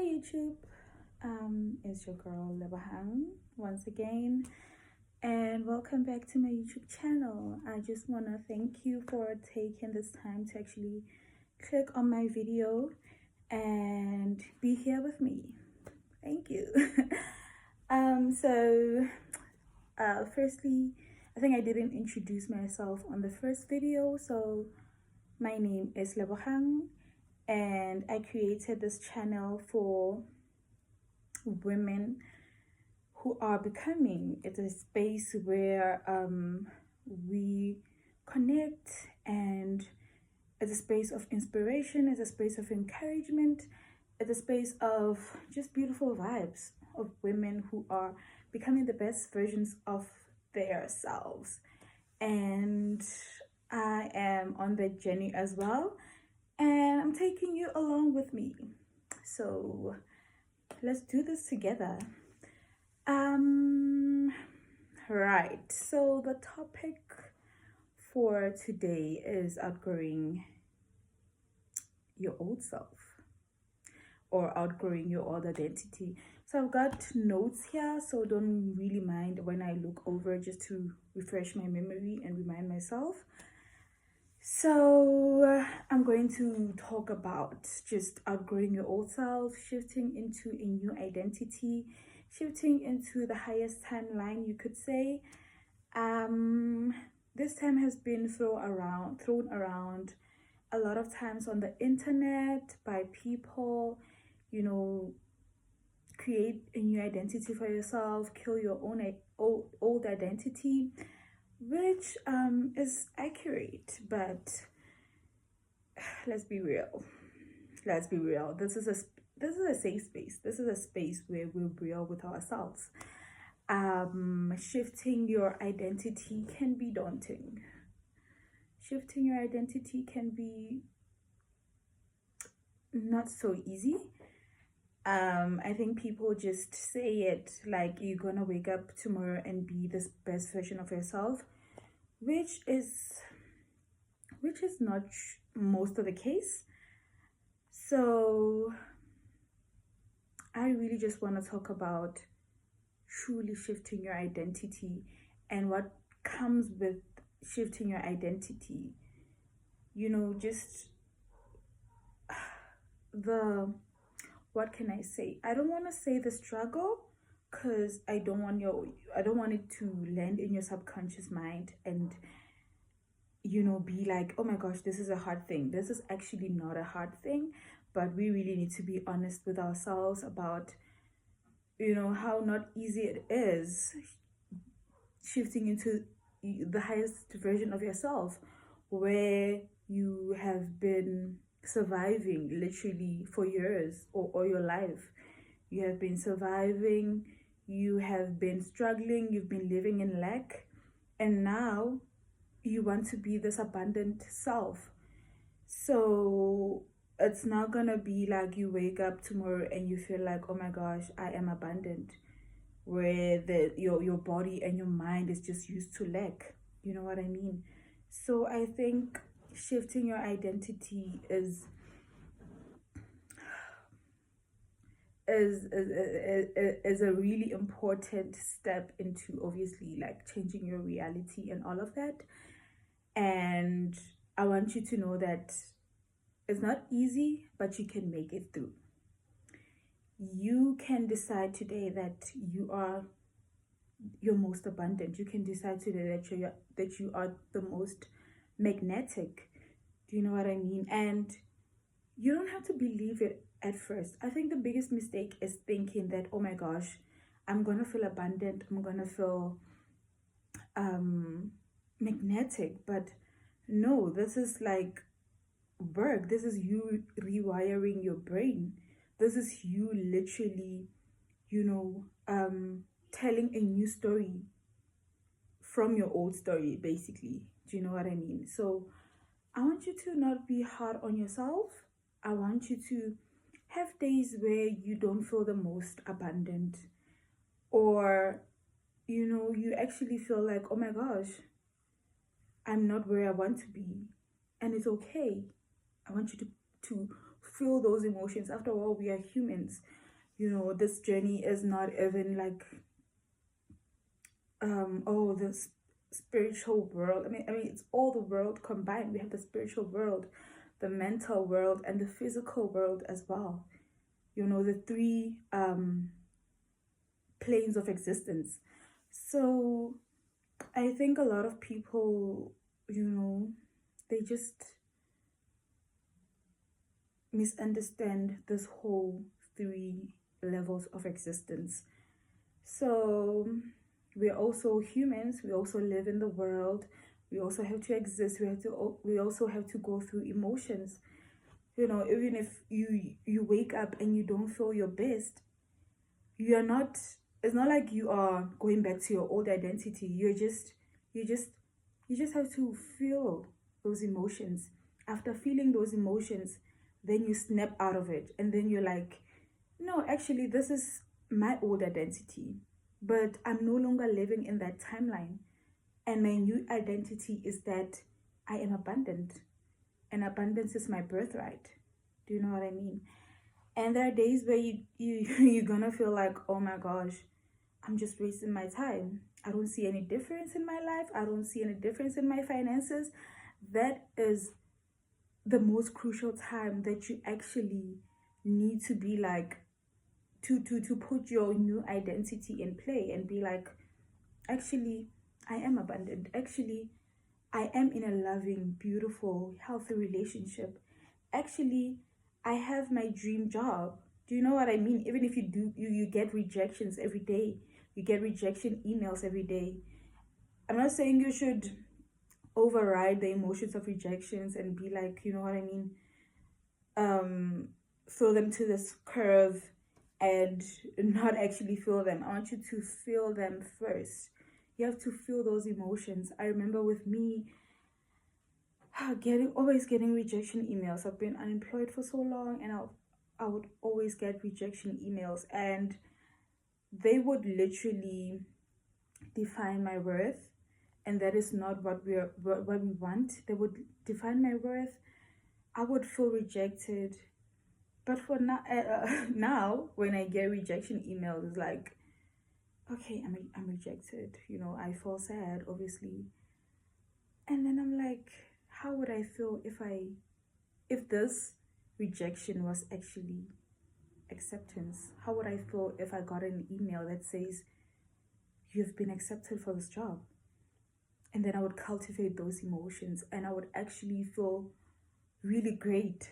YouTube. It's your girl Lebahang once again, and welcome back to my YouTube channel. I just want to thank you for taking this time to actually click on my video and be here with me. Thank you. Firstly, I think I didn't introduce myself on the first video, so my name is Lebahang, and I created this channel for women who are becoming. It's a space where we connect, and it's a space of inspiration, it's a space of encouragement, it's a space of just beautiful vibes of women who are becoming the best versions of their selves. And I am on that journey as well, and I'm taking you along with me. So let's do this together. Right, so the topic for today is outgrowing your old self, or outgrowing your old identity. So I've got notes here, so don't really mind when I look over, just to refresh my memory and remind myself. So I'm going to talk about just outgrowing your old self, shifting into a new identity, shifting into the highest timeline, you could say. This time has been thrown around a lot of times on the internet by people, create a new identity for yourself, kill your own old identity, which is accurate, but let's be real. This is a safe space. This is a space where we're real with ourselves. Shifting your identity can be daunting. Shifting your identity can be not so easy. I think people just say it like you're gonna wake up tomorrow and be this best version of yourself, which is not most of the case. So I really just want to talk about truly shifting your identity and what comes with shifting your identity. Just what can I say? I don't want to say the struggle, because I don't want it to land in your subconscious mind and be like, oh my gosh, this is a hard thing. This is actually not a hard thing, but we really need to be honest with ourselves about how not easy it is shifting into the highest version of yourself, where you have been surviving literally for years or all your life. You have been surviving, you have been struggling, you've been living in lack, and now you want to be this abundant self. So it's not gonna be like you wake up tomorrow and you feel like, oh my gosh, I am abundant, where your body and your mind is just used to lack. You know what I mean? So I think shifting your identity is a really important step into, obviously, like changing your reality and all of that. And I want you to know that it's not easy, but you can make it through. You can decide today that you are your most abundant. You can decide today that you are the most magnetic. Do you know what I mean? And you don't have to believe it at first. I think the biggest mistake is thinking that, oh my gosh, I'm gonna feel abundant, I'm gonna feel magnetic. But no, this is like work. This is you rewiring your brain. This is you literally telling a new story from your old story, basically. Do you know what I mean? So I want you to not be hard on yourself. I want you to have days where you don't feel the most abundant, or you actually feel like, oh my gosh, I'm not where I want to be, and it's okay. I want you to feel those emotions. After all, we are humans. This journey is not even like oh, this spiritual world. I mean it's all the world combined. We have the spiritual world, the mental world, and the physical world as well. The three planes of existence. So I think a lot of people, they just misunderstand this whole three levels of existence. So we're also humans, we also live in the world, we also have to exist, we also have to go through emotions. Even if you wake up and you don't feel your best, you are not it's not like you are going back to your old identity. You just have to feel those emotions. After feeling those emotions, then you snap out of it, and then you're like, no, actually this is my old identity, but I'm no longer living in that timeline, and my new identity is that I am abundant, and abundance is my birthright. Do you know what I mean? And there are days where you're gonna feel like, oh my gosh, I'm just wasting my time. I don't see any difference in my life. I don't see any difference in my finances. That is the most crucial time that you actually need to be like, to put your new identity in play and be like, actually, I am abundant. Actually, I am in a loving, beautiful, healthy relationship. Actually, I have my dream job. Do you know what I mean? Even if you get rejections every day, you get rejection emails every day. I'm not saying you should override the emotions of rejections and be like, you know what I mean? Throw them to this curve and not actually feel them. I want you to feel them first. You have to feel those emotions. I remember with me, always getting rejection emails. I've been unemployed for so long, and I would always get rejection emails, and they would literally define my worth, and that is not what we want. They would define my worth. I would feel rejected, but for now, now when I get rejection emails, it's like, okay, I'm rejected. I feel sad, obviously, and then I'm like, how would I feel if this rejection was actually acceptance? How would I feel if I got an email that says you've been accepted for this job? And then I would cultivate those emotions, and I would actually feel really great.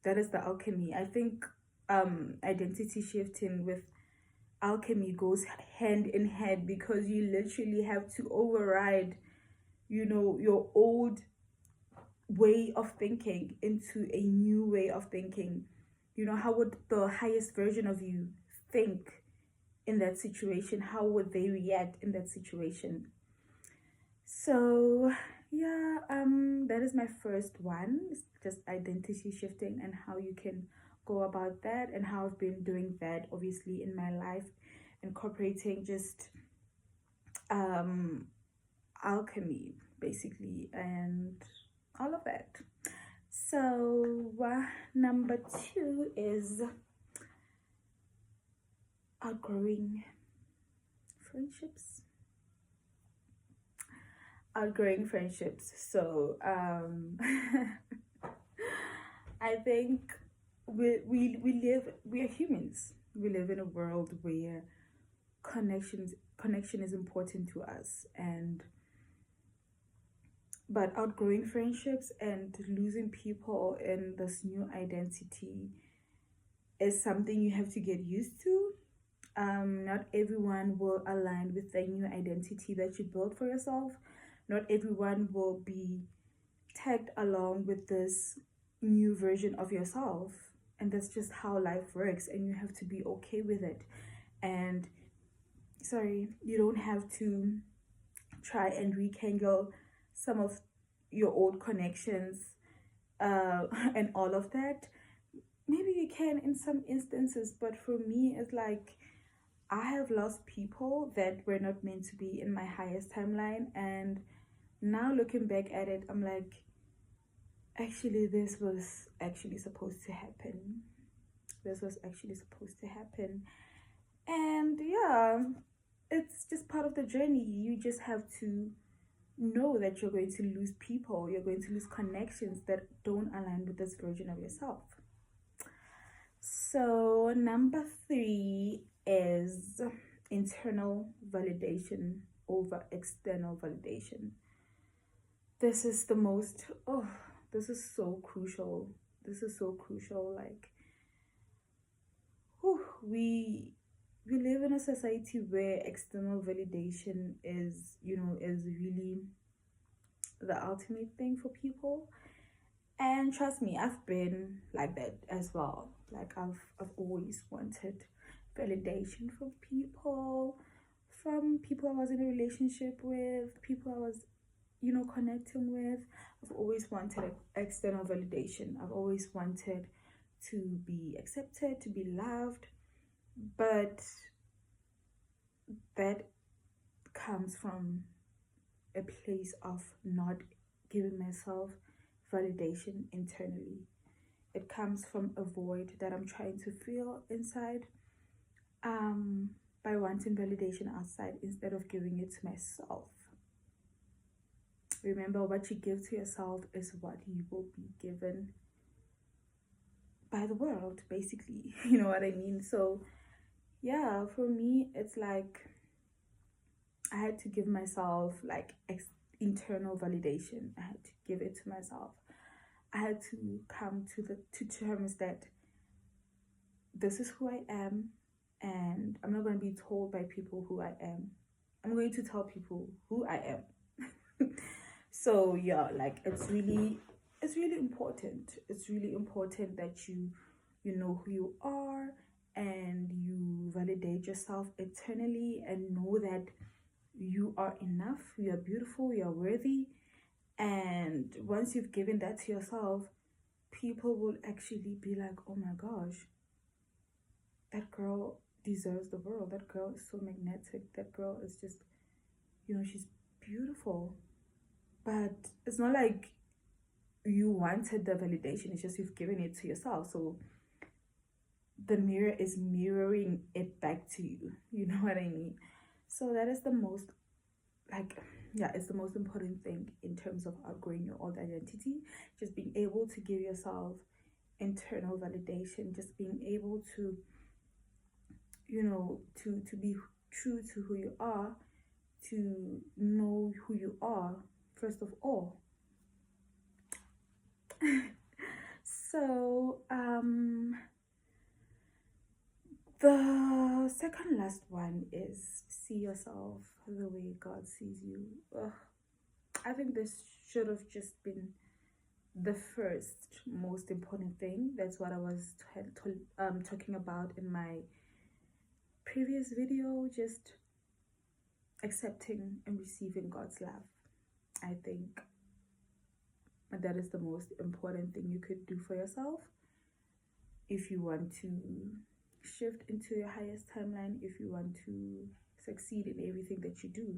That is the alchemy. I think identity shifting with alchemy goes hand in hand, because you literally have to override your old way of thinking into a new way of thinking. How would the highest version of you think in that situation? How would they react in that situation? So yeah, that is my first one. It's just identity shifting and how you can go about that, and how I've been doing that obviously in my life, incorporating just alchemy basically, and all of that. So number 2 is outgrowing friendships. Outgrowing friendships. So I think we are humans. We live in a world where connection is important to us, but outgrowing friendships and losing people in this new identity is something you have to get used to. Not everyone will align with the new identity that you built for yourself. Not everyone will be tagged along with this new version of yourself. And that's just how life works, and you have to be okay with it. And you don't have to try and rekindle some of your old connections and all of that. Maybe you can in some instances, but for me, it's like I have lost people that were not meant to be in my highest timeline, and now looking back at it, I'm like, Actually, this was actually supposed to happen. This was actually supposed to happen. And yeah, it's just part of the journey. You just have to know that you're going to lose people, you're going to lose connections that don't align with this version of yourself. So, number three is internal validation over external validation. This is the most, oh, this is so crucial. This is so crucial. Like, whew, we live in a society where external validation is, is really the ultimate thing for people. And trust me, I've been like that as well. Like I've always wanted validation from people I was in a relationship with, people I was, connecting with. I've always wanted external validation. I've always wanted to be accepted, to be loved. But that comes from a place of not giving myself validation internally. It comes from a void that I'm trying to fill inside, by wanting validation outside instead of giving it to myself. Remember, what you give to yourself is what you will be given by the world, basically. You know what I mean? So, yeah, for me, it's like I had to give myself like internal validation. I had to give it to myself. I had to come to terms that this is who I am, and I'm not going to be told by people who I am. I'm going to tell people who I am. So yeah, like it's really important. It's really important that you know who you are, and you validate yourself internally and know that you are enough, you are beautiful, you are worthy. And once you've given that to yourself, people will actually be like, oh my gosh, that girl deserves the world. That girl is so magnetic. That girl is just, she's beautiful. But it's not like you wanted the validation, it's just you've given it to yourself. So the mirror is mirroring it back to you. You know what I mean? So that is the most, like, yeah, it's the most important thing in terms of outgrowing your old identity. Just being able to give yourself internal validation, just being able to, to be true to who you are, to know who you are first of all. So the second last one is see yourself the way God sees you. Ugh. I think this should have just been the first most important thing. That's what I was talking about in my previous video, just accepting and receiving God's love. I think that is the most important thing you could do for yourself if you want to shift into your highest timeline, if you want to succeed in everything that you do.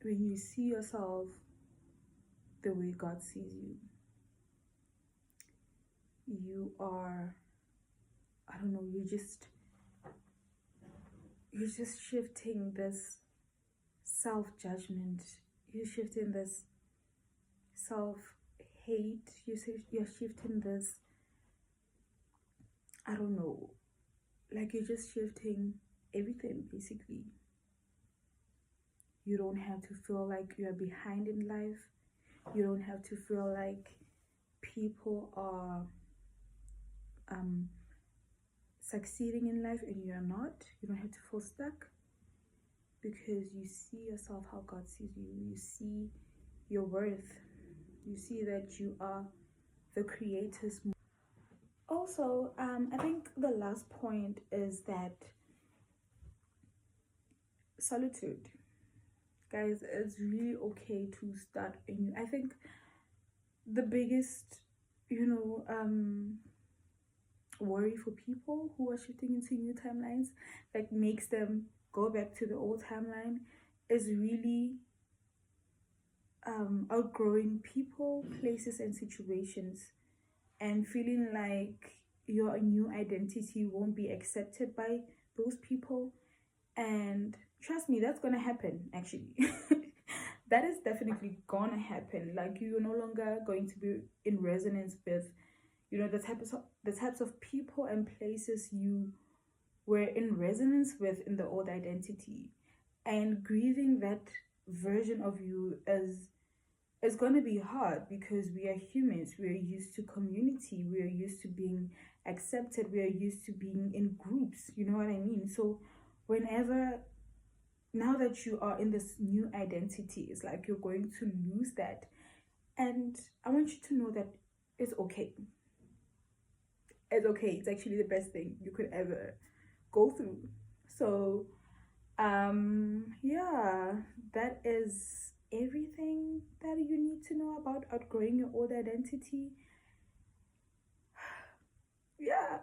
When you see yourself the way God sees you, you are, I don't know, you're just shifting this self-judgment, you're shifting this self-hate, you're shifting this, I don't know, like you're just shifting everything basically. You don't have to feel like you are behind in life. You don't have to feel like people are succeeding in life and you're not. You don't have to feel stuck, because you see yourself how God sees you. You see your worth. You see that you are the creator's. Also, I think the last point is that solitude. Guys, it's really okay to start anew. I think the biggest, worry for people who are shifting into new timelines, that makes them go back to the old timeline, is really outgrowing people, places, and situations, and feeling like your new identity won't be accepted by those people. And trust me, that's gonna happen actually. That is definitely gonna happen. Like, you're no longer going to be in resonance with, the types of people and places you were in resonance with in the old identity. And grieving that version of you is going to be hard, because we are humans. We are used to community. We are used to being accepted. We are used to being in groups. You know what I mean? So whenever, now that you are in this new identity, it's like you're going to lose that. And I want you to know that it's okay. It's okay. It's actually the best thing you could ever go through. So yeah, that is everything that you need to know about outgrowing your old identity. Yeah.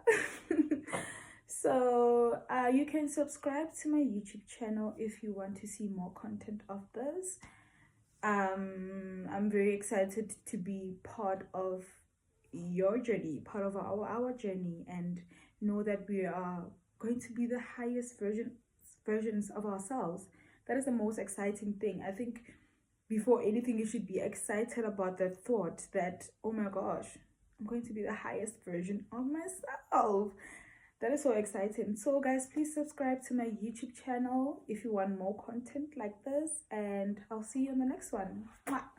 So you can subscribe to my YouTube channel if you want to see more content of this. I'm very excited to be part of your journey, part of our journey, and know that we are going to be the highest versions of ourselves. That is the most exciting thing. I think before anything, you should be excited about that thought that, oh my gosh, I'm going to be the highest version of myself. That is so exciting. So guys, please subscribe to my YouTube channel if you want more content like this, and I'll see you on the next one. Mwah.